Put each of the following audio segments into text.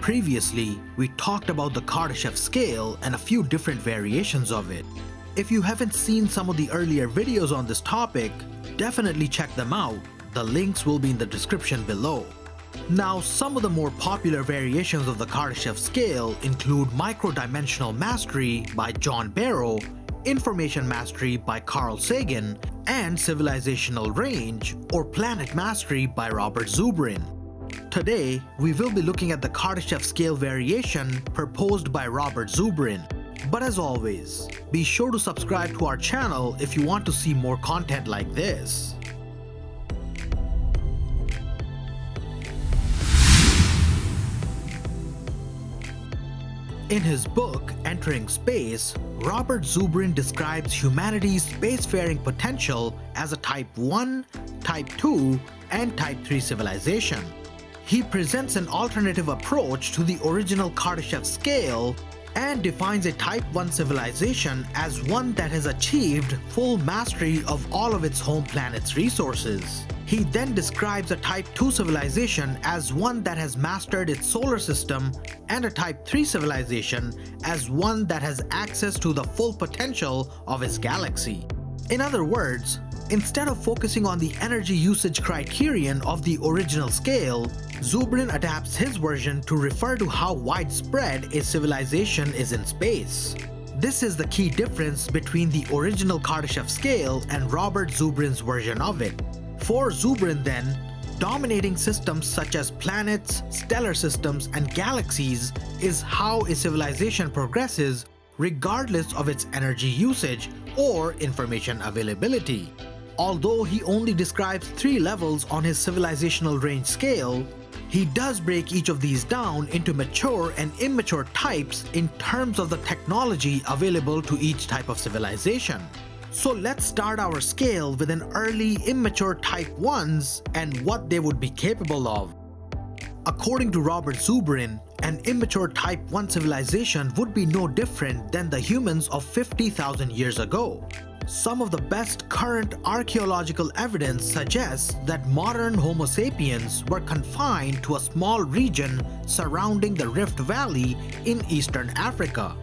Previously, we talked about the Kardashev scale and a few different variations of it. If you haven't seen some of the earlier videos on this topic, definitely check them out. The links will be in the description below. Now, some of the more popular variations of the Kardashev scale include Micro-Dimensional Mastery by John Barrow, Information Mastery by Carl Sagan, and Civilizational Range or Planet Mastery by Robert Zubrin. Today, we will be looking at the Kardashev scale variation proposed by Robert Zubrin. But as always, be sure to subscribe to our channel if you want to see more content like this. In his book, Entering Space, Robert Zubrin describes humanity's spacefaring potential as a Type 1, Type 2, and Type 3 civilization. He presents an alternative approach to the original Kardashev scale and defines a Type 1 civilization as one that has achieved full mastery of all of its home planet's resources. He then describes a Type 2 civilization as one that has mastered its solar system and a Type 3 civilization as one that has access to the full potential of its galaxy. In other words, instead of focusing on the energy usage criterion of the original scale, Zubrin adapts his version to refer to how widespread a civilization is in space. This is the key difference between the original Kardashev scale and Robert Zubrin's version of it. For Zubrin then, dominating systems such as planets, stellar systems, and galaxies is how a civilization progresses regardless of its energy usage or information availability. Although he only describes 3 levels on his civilizational range scale, he does break each of these down into mature and immature types in terms of the technology available to each type of civilization. So let's start our scale with an early immature Type 1s and what they would be capable of. According to Robert Zubrin, an immature Type 1 civilization would be no different than the humans of 50,000 years ago. Some of the best current archaeological evidence suggests that modern Homo sapiens were confined to a small region surrounding the Rift Valley in eastern Africa.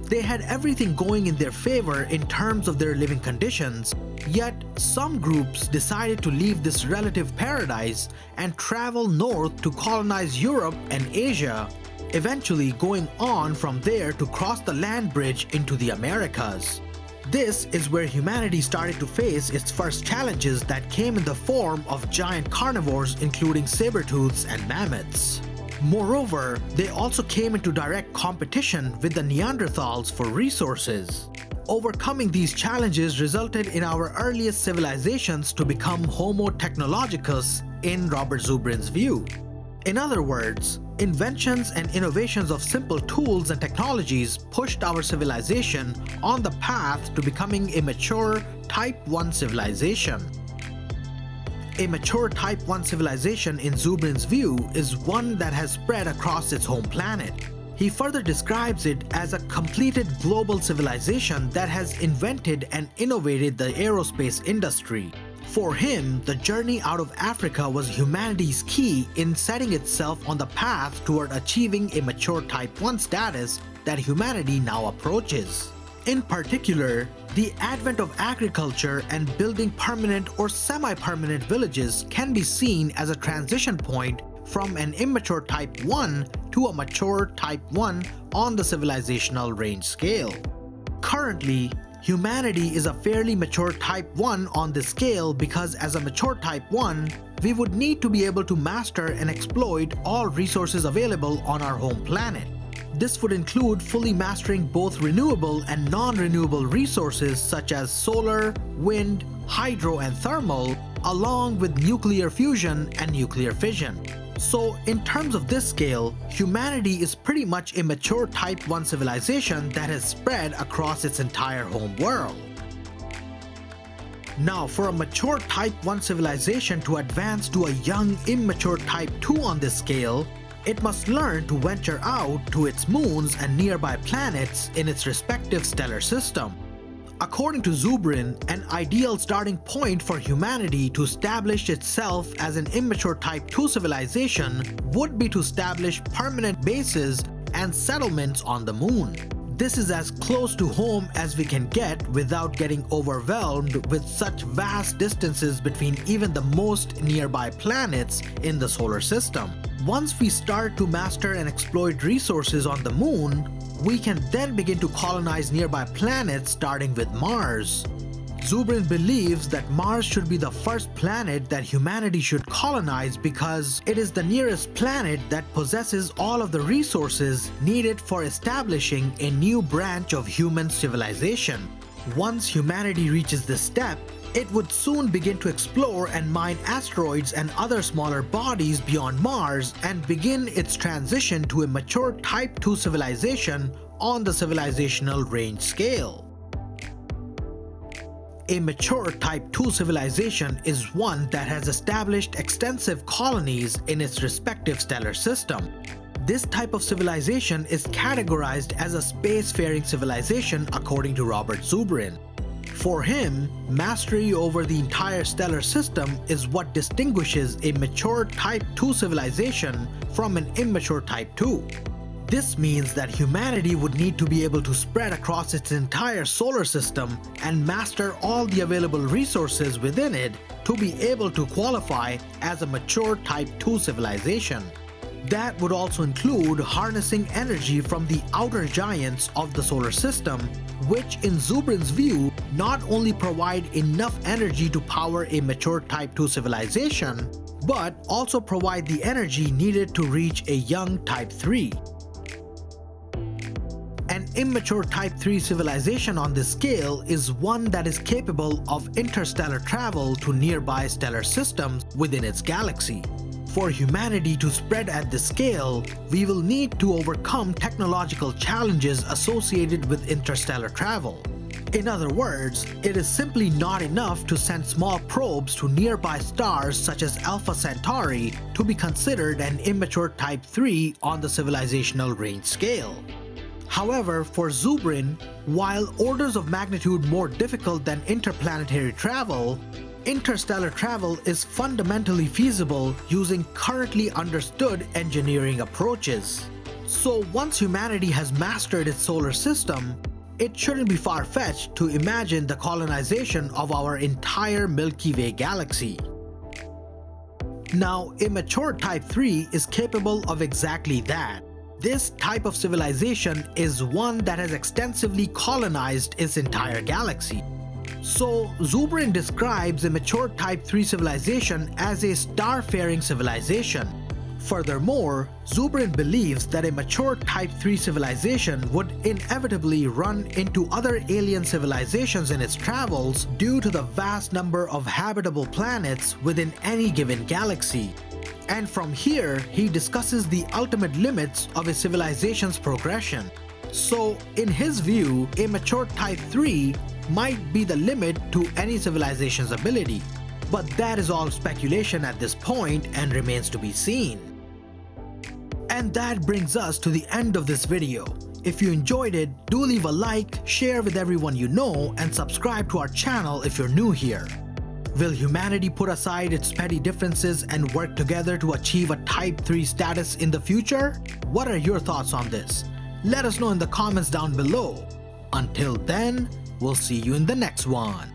They had everything going in their favor in terms of their living conditions, yet some groups decided to leave this relative paradise and travel north to colonize Europe and Asia, eventually going on from there to cross the land bridge into the Americas. This is where humanity started to face its first challenges that came in the form of giant carnivores including saber-tooths and mammoths. Moreover, they also came into direct competition with the Neanderthals for resources. Overcoming these challenges resulted in our earliest civilizations to become Homo technologicus in Robert Zubrin's view. In other words, inventions and innovations of simple tools and technologies pushed our civilization on the path to becoming a mature Type 1 civilization. A mature Type 1 civilization in Zubrin's view is one that has spread across its home planet. He further describes it as a completed global civilization that has invented and innovated the aerospace industry. For him, the journey out of Africa was humanity's key in setting itself on the path toward achieving a mature Type 1 status that humanity now approaches. In particular, the advent of agriculture and building permanent or semi-permanent villages can be seen as a transition point from an immature Type 1 to a mature Type 1 on the civilizational range scale. Currently, humanity is a fairly mature Type 1 on this scale because as a mature Type 1, we would need to be able to master and exploit all resources available on our home planet. This would include fully mastering both renewable and non-renewable resources such as solar, wind, hydro, and thermal, along with nuclear fusion and nuclear fission. So in terms of this scale, humanity is pretty much a mature Type 1 civilization that has spread across its entire home world. Now, for a mature Type 1 civilization to advance to a young, immature Type 2 on this scale, it must learn to venture out to its moons and nearby planets in its respective stellar system. According to Zubrin, an ideal starting point for humanity to establish itself as an immature Type 2 civilization would be to establish permanent bases and settlements on the moon. This is as close to home as we can get without getting overwhelmed with such vast distances between even the most nearby planets in the solar system. Once we start to master and exploit resources on the moon, we can then begin to colonize nearby planets starting with Mars. Zubrin believes that Mars should be the first planet that humanity should colonize because it is the nearest planet that possesses all of the resources needed for establishing a new branch of human civilization. Once humanity reaches this step, it would soon begin to explore and mine asteroids and other smaller bodies beyond Mars and begin its transition to a mature Type 2 civilization on the civilizational range scale. A mature Type 2 civilization is one that has established extensive colonies in its respective stellar system. This type of civilization is categorized as a spacefaring civilization according to Robert Zubrin. For him, mastery over the entire stellar system is what distinguishes a mature Type 2 civilization from an immature Type 2. This means that humanity would need to be able to spread across its entire solar system and master all the available resources within it to be able to qualify as a mature Type 2 civilization. That would also include harnessing energy from the outer giants of the solar system, which in Zubrin's view not only provide enough energy to power a mature Type 2 civilization, but also provide the energy needed to reach a young Type 3. An immature Type 3 civilization on this scale is one that is capable of interstellar travel to nearby stellar systems within its galaxy. For humanity to spread at this scale, we will need to overcome technological challenges associated with interstellar travel. In other words, it is simply not enough to send small probes to nearby stars such as Alpha Centauri to be considered an immature Type 3 on the civilizational range scale. However, for Zubrin, while orders of magnitude more difficult than interplanetary travel, interstellar travel is fundamentally feasible using currently understood engineering approaches. So once humanity has mastered its solar system, it shouldn't be far-fetched to imagine the colonization of our entire Milky Way galaxy. Now, a mature Type 3 is capable of exactly that. This type of civilization is one that has extensively colonized its entire galaxy. So, Zubrin describes a mature Type 3 civilization as a starfaring civilization. Furthermore, Zubrin believes that a mature Type 3 civilization would inevitably run into other alien civilizations in its travels due to the vast number of habitable planets within any given galaxy. And from here, he discusses the ultimate limits of a civilization's progression. So, in his view, a mature Type 3 might be the limit to any civilization's ability. But that is all speculation at this point and remains to be seen. And that brings us to the end of this video. If you enjoyed it, do leave a like, share with everyone you know, and subscribe to our channel if you're new here. Will humanity put aside its petty differences and work together to achieve a Type 3 status in the future? What are your thoughts on this? Let us know in the comments down below. Until then, we'll see you in the next one.